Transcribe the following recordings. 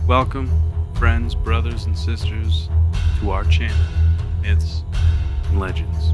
Welcome, friends, brothers, and sisters, to our channel, Myths and Legends.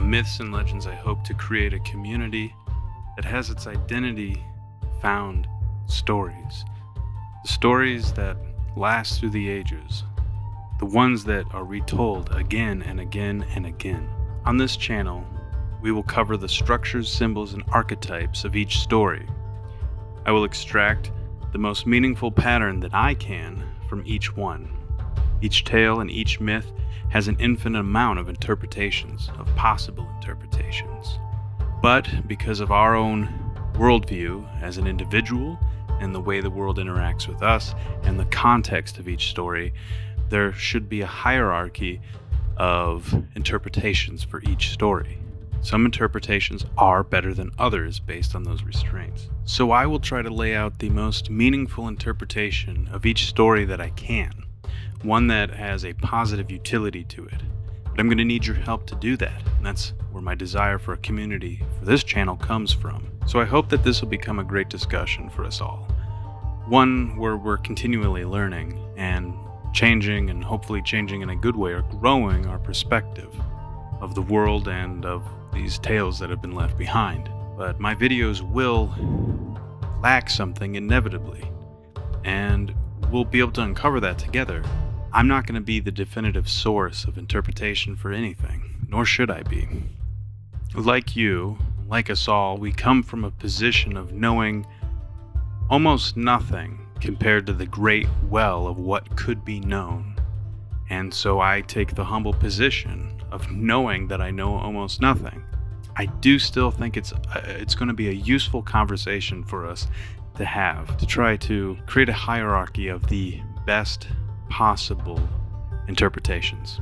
Myths and Legends, I hope to create a community that has its identity found in stories. The stories that last through the ages. The ones that are retold again and again and again. On this channel, we will cover the structures, symbols, and archetypes of each story. I will extract the most meaningful pattern that I can from each one. Each tale and each myth has an infinite amount of interpretations, of possible interpretations. But because of our own worldview as an individual and the way the world interacts with us and the context of each story, there should be a hierarchy of interpretations for each story. Some interpretations are better than others based on those restraints. So I will try to lay out the most meaningful interpretation of each story that I can. One that has a positive utility to it. But I'm going to need your help to do that. And that's where my desire for a community for this channel comes from. So I hope that this will become a great discussion for us all. One where we're continually learning and changing, and hopefully changing in a good way, or growing our perspective of the world and of these tales that have been left behind. But my videos will lack something inevitably, and we'll be able to uncover that together. I'm not going to be the definitive source of interpretation for anything, nor should I be. Like you, like us all, we come from a position of knowing almost nothing compared to the great well of what could be known. And so I take the humble position of knowing that I know almost nothing. I do still think it's going to be a useful conversation for us to have, to try to create a hierarchy of the best possible interpretations.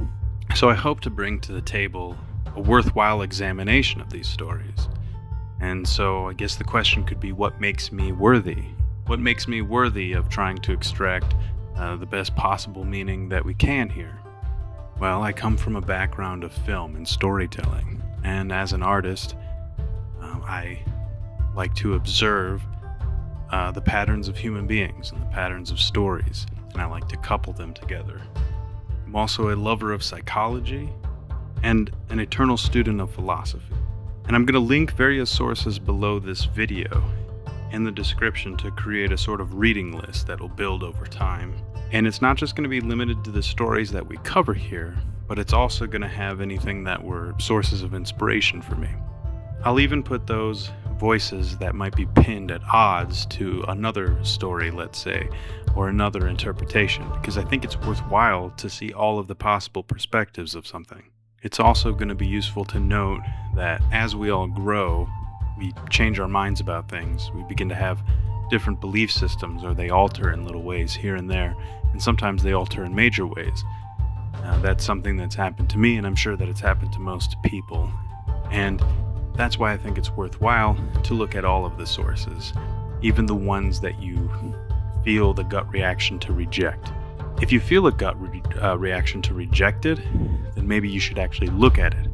So I hope to bring to the table a worthwhile examination of these stories. And so I guess the question could be, what makes me worthy? What makes me worthy of trying to extract the best possible meaning that we can here? Well, I come from a background of film and storytelling, and as an artist, I like to observe the patterns of human beings and the patterns of stories, and I like to couple them together. I'm also a lover of psychology and an eternal student of philosophy. And I'm going to link various sources below this video in the description to create a sort of reading list that will build over time. And it's not just going to be limited to the stories that we cover here, but it's also going to have anything that were sources of inspiration for me. I'll even put those voices that might be pinned at odds to another story, let's say, or another interpretation, because I think it's worthwhile to see all of the possible perspectives of something. It's also going to be useful to note that as we all grow, we change our minds about things. We begin to have different belief systems, or they alter in little ways here and there, and sometimes they alter in major ways. That's something that's happened to me, and I'm sure that it's happened to most people. And that's why I think it's worthwhile to look at all of the sources, even the ones that you feel the gut reaction to reject. If you feel a gut reaction to reject it, then maybe you should actually look at it.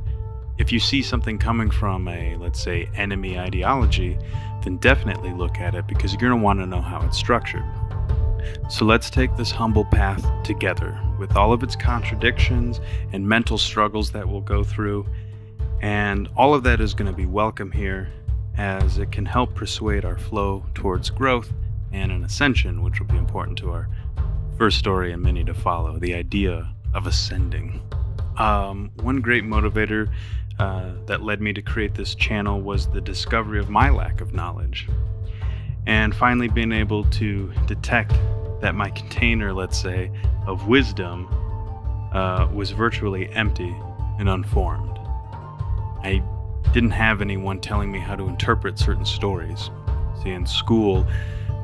If you see something coming from a, let's say, enemy ideology, then definitely look at it, because you're going to want to know how it's structured. So let's take this humble path together, with all of its contradictions and mental struggles that we'll go through. And all of that is going to be welcome here, as it can help persuade our flow towards growth and an ascension, which will be important to our first story and many to follow, the idea of ascending. One great motivator that led me to create this channel was the discovery of my lack of knowledge, and finally being able to detect that my container, let's say, of wisdom was virtually empty and unformed. I didn't have anyone telling me how to interpret certain stories. See, in school,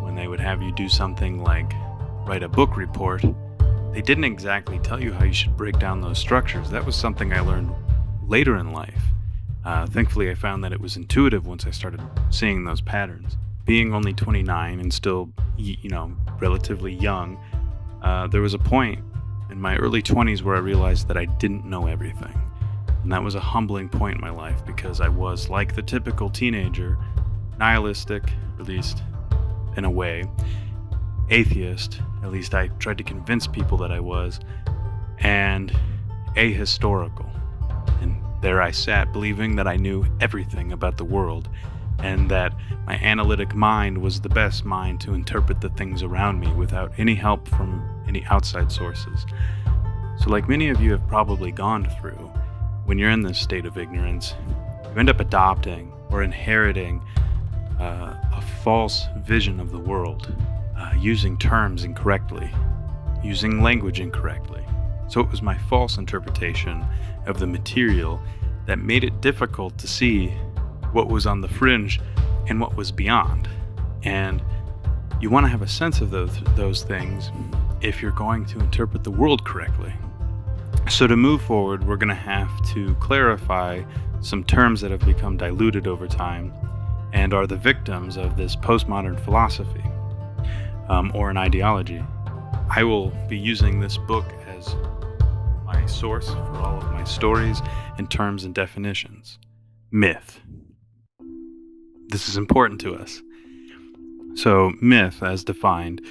when they would have you do something like write a book report, they didn't exactly tell you how you should break down those structures. That was something I learned later in life. Thankfully, I found that it was intuitive once I started seeing those patterns. Being only 29 and still, relatively young, there was a point in my early 20s where I realized that I didn't know everything. And that was a humbling point in my life, because I was, like the typical teenager, nihilistic, at least in a way, atheist, at least I tried to convince people that I was, and ahistorical. And there I sat, believing that I knew everything about the world, and that my analytic mind was the best mind to interpret the things around me without any help from any outside sources. So like many of you have probably gone through, when you're in this state of ignorance, you end up adopting or inheriting a false vision of the world, using terms incorrectly, using language incorrectly. So it was my false interpretation of the material that made it difficult to see what was on the fringe and what was beyond. And you want to have a sense of those things if you're going to interpret the world correctly. So to move forward, we're going to have to clarify some terms that have become diluted over time and are the victims of this postmodern philosophy, or an ideology. I will be using this book as my source for all of my stories and terms and definitions. Myth. This is important to us. So, myth, as defined,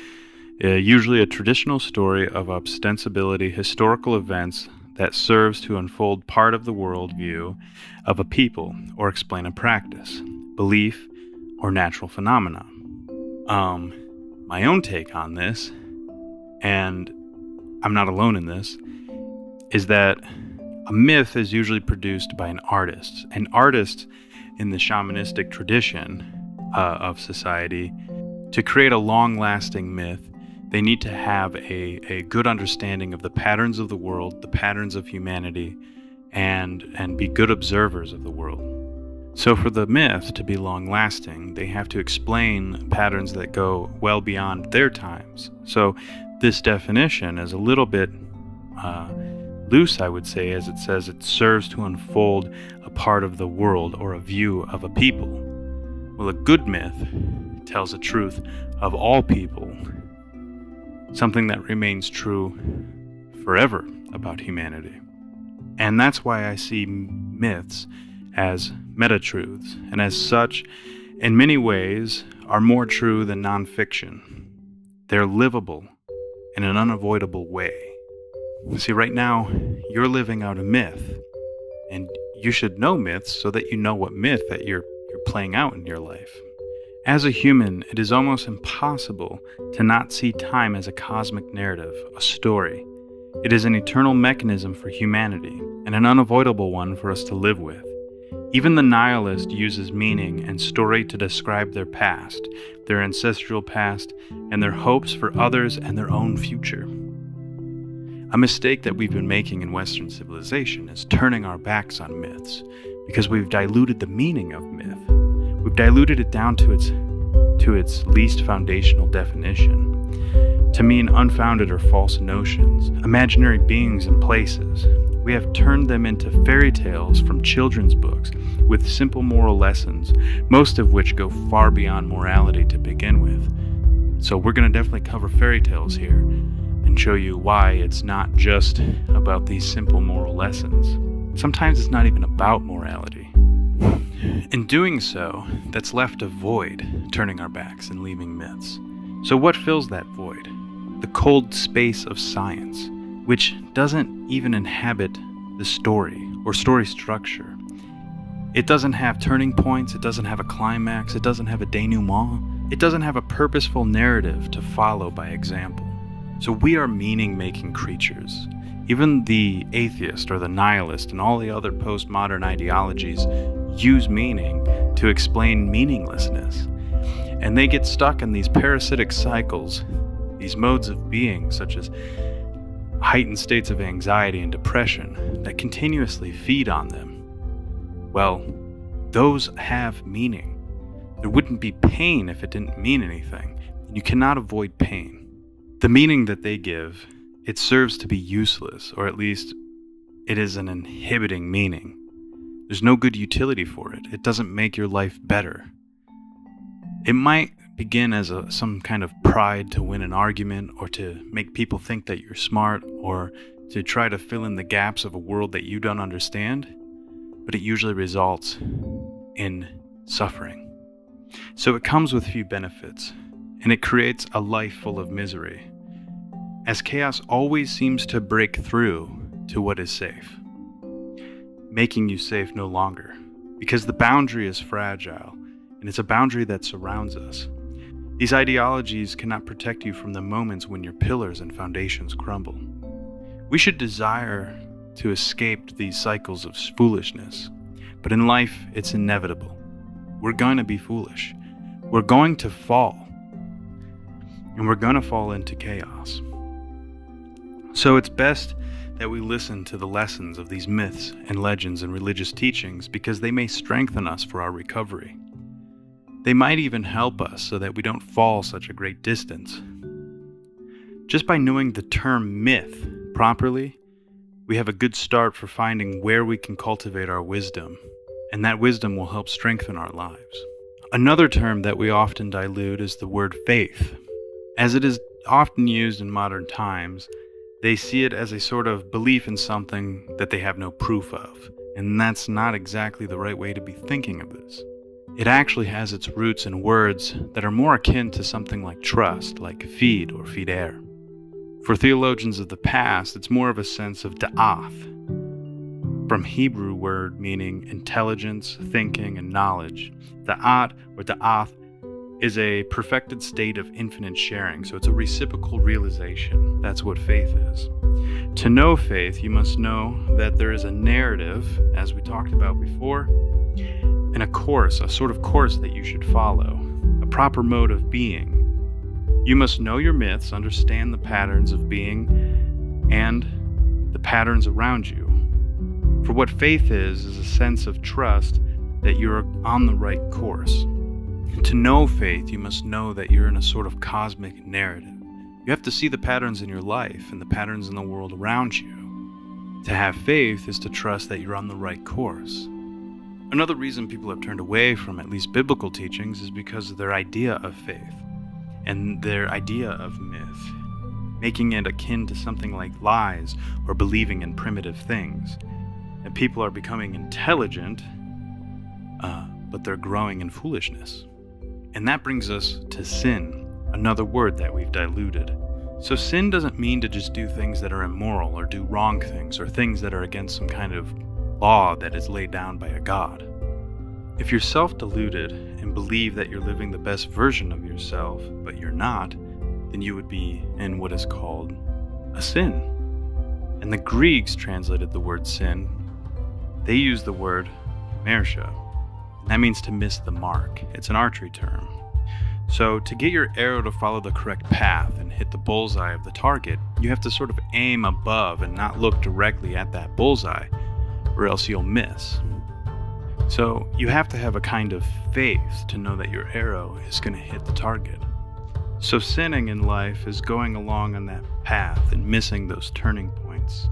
usually a traditional story of ostensibility historical events that serves to unfold part of the worldview of a people or explain a practice, belief, or natural phenomena. My own take on this, and I'm not alone in this, is that a myth is usually produced by an artist. An artist in the shamanistic tradition of society, to create a long-lasting myth, they need to have a good understanding of the patterns of the world, the patterns of humanity, and be good observers of the world. So for the myth to be long-lasting, they have to explain patterns that go well beyond their times. So this definition is a little bit loose, I would say, as it says it serves to unfold a part of the world or a view of a people. Well, a good myth tells the truth of all people, something that remains true forever about humanity. And that's why I see myths as meta-truths, and as such, in many ways, are more true than nonfiction. They're livable in an unavoidable way. See, right now, you're living out a myth, and you should know myths so that you know what myth that you're playing out in your life. As a human, it is almost impossible to not see time as a cosmic narrative, a story. It is an eternal mechanism for humanity, and an unavoidable one for us to live with. Even the nihilist uses meaning and story to describe their past, their ancestral past, and their hopes for others and their own future. A mistake that we've been making in Western civilization is turning our backs on myths, because we've diluted the meaning of myth. We've diluted it down to its least foundational definition, to mean unfounded or false notions, imaginary beings and places. We have turned them into fairy tales from children's books with simple moral lessons, most of which go far beyond morality to begin with. So we're going to definitely cover fairy tales here and show you why it's not just about these simple moral lessons. Sometimes it's not even about morality. In doing so, that's left a void, turning our backs and leaving myths. So what fills that void? The cold space of science, which doesn't even inhabit the story or story structure. It doesn't have turning points, it doesn't have a climax, it doesn't have a denouement, it doesn't have a purposeful narrative to follow by example. So we are meaning-making creatures. Even the atheist or the nihilist and all the other postmodern ideologies use meaning to explain meaninglessness. And they get stuck in these parasitic cycles, these modes of being, such as heightened states of anxiety and depression, that continuously feed on them. Well, those have meaning. There wouldn't be pain if it didn't mean anything. You cannot avoid pain. The meaning that they give, it serves to be useless, or at least it is an inhibiting meaning. There's no good utility for it. It doesn't make your life better. It might begin as some kind of pride to win an argument, or to make people think that you're smart, or to try to fill in the gaps of a world that you don't understand, but it usually results in suffering. So it comes with few benefits, and it creates a life full of misery, as chaos always seems to break through to what is safe, making you safe no longer, because the boundary is fragile, and it's a boundary that surrounds us. These ideologies cannot protect you from the moments when your pillars and foundations crumble. We should desire to escape these cycles of foolishness, but in life, it's inevitable. We're going to be foolish. We're going to fall, and we're going to fall into chaos. So it's best that we listen to the lessons of these myths and legends and religious teachings, because they may strengthen us for our recovery. They might even help us so that we don't fall such a great distance. Just by knowing the term myth properly, we have a good start for finding where we can cultivate our wisdom, and that wisdom will help strengthen our lives. Another term that we often dilute is the word faith. As it is often used in modern times, they see it as a sort of belief in something that they have no proof of, and that's not exactly the right way to be thinking of this. It actually has its roots in words that are more akin to something like trust, like feed or fider. For theologians of the past, it's more of a sense of da'ath, from Hebrew word meaning intelligence, thinking, and knowledge. Da'at or da'ath is a perfected state of infinite sharing, so it's a reciprocal realization. That's what faith is. To know faith, you must know that there is a narrative, as we talked about before, and a course, a sort of course that you should follow, a proper mode of being. You must know your myths, understand the patterns of being, and the patterns around you. For what faith is a sense of trust that you're on the right course. To know faith, you must know that you're in a sort of cosmic narrative. You have to see the patterns in your life and the patterns in the world around you. To have faith is to trust that you're on the right course. Another reason people have turned away from at least biblical teachings is because of their idea of faith and their idea of myth, making it akin to something like lies or believing in primitive things. And people are becoming intelligent, but they're growing in foolishness. And that brings us to sin, another word that we've diluted. So sin doesn't mean to just do things that are immoral or do wrong things or things that are against some kind of law that is laid down by a god. If you're self-deluded and believe that you're living the best version of yourself, but you're not, then you would be in what is called a sin. And the Greeks translated the word sin. They used the word mersha. That means to miss the mark. It's an archery term. So to get your arrow to follow the correct path and hit the bullseye of the target, you have to sort of aim above and not look directly at that bullseye, or else you'll miss. So you have to have a kind of faith to know that your arrow is going to hit the target. So sinning in life is going along on that path and missing those turning points.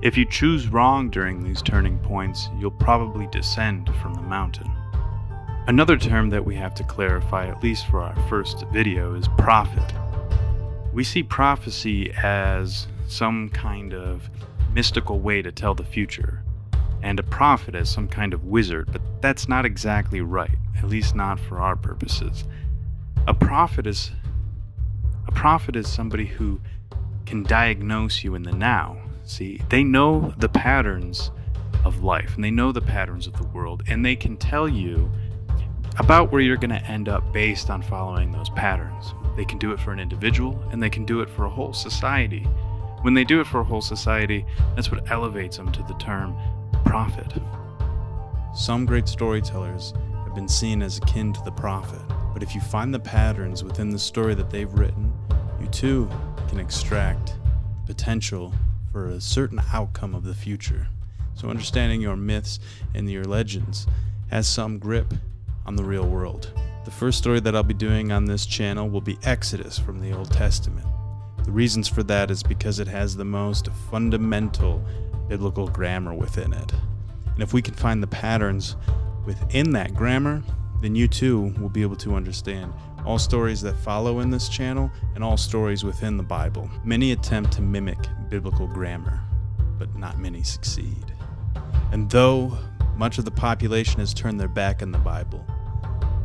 If you choose wrong during these turning points, you'll probably descend from the mountain. Another term that we have to clarify, at least for our first video, is prophet. We see prophecy as some kind of mystical way to tell the future, and a prophet as some kind of wizard, but that's not exactly right, at least not for our purposes. A prophet is A prophet is somebody who can diagnose you in the now. See, they know the patterns of life and they know the patterns of the world, and they can tell you about where you're going to end up based on following those patterns. They can do it for an individual and they can do it for a whole society. When they do it for a whole society, that's what elevates them to the term prophet. Some great storytellers have been seen as akin to the prophet, but if you find the patterns within the story that they've written, you too can extract the potential for a certain outcome of the future. So understanding your myths and your legends has some grip on the real world. The first story that I'll be doing on this channel will be Exodus from the Old Testament. The reasons for that is because it has the most fundamental biblical grammar within it. And if we can find the patterns within that grammar, then you too will be able to understand all stories that follow in this channel and all stories within the Bible. Many attempt to mimic biblical grammar, but not many succeed. And though much of the population has turned their back on the Bible,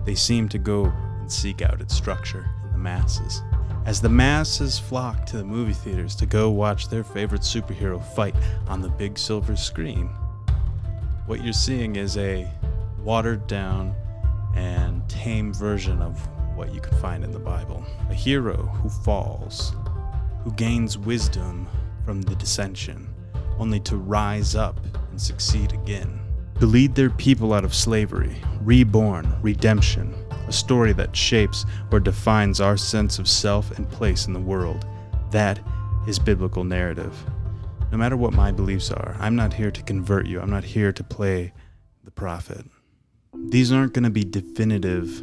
they seem to go and seek out its structure in the masses. As the masses flock to the movie theaters to go watch their favorite superhero fight on the big silver screen, what you're seeing is a watered down and tame version of what you can find in the Bible. A hero who falls, who gains wisdom from the dissension, only to rise up and succeed again. To lead their people out of slavery, reborn, redemption, a story that shapes or defines our sense of self and place in the world. That is biblical narrative. No matter what my beliefs are, I'm not here to convert you. I'm not here to play the prophet. These aren't going to be definitive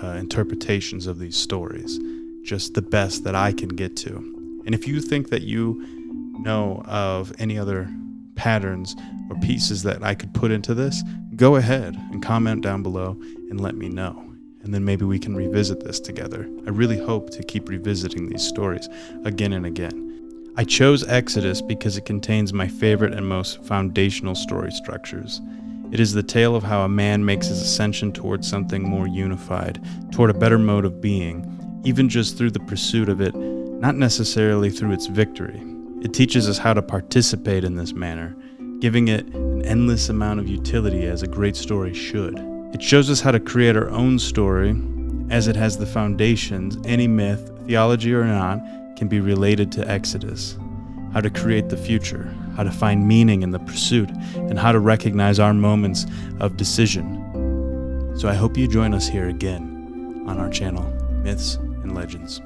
interpretations of these stories, just the best that I can get to. And if you think that you know of any other patterns or pieces that I could put into this, go ahead and comment down below and let me know. And then maybe we can revisit this together. I really hope to keep revisiting these stories again and again. I chose Exodus because it contains my favorite and most foundational story structures. It is the tale of how a man makes his ascension towards something more unified, toward a better mode of being, even just through the pursuit of it, not necessarily through its victory. It teaches us how to participate in this manner, giving it an endless amount of utility as a great story should. It shows us how to create our own story, as it has the foundations any myth, theology or not, can be related to Exodus. How to create the future, how to find meaning in the pursuit, and how to recognize our moments of decision. So I hope you join us here again on our channel, Myths and Legends.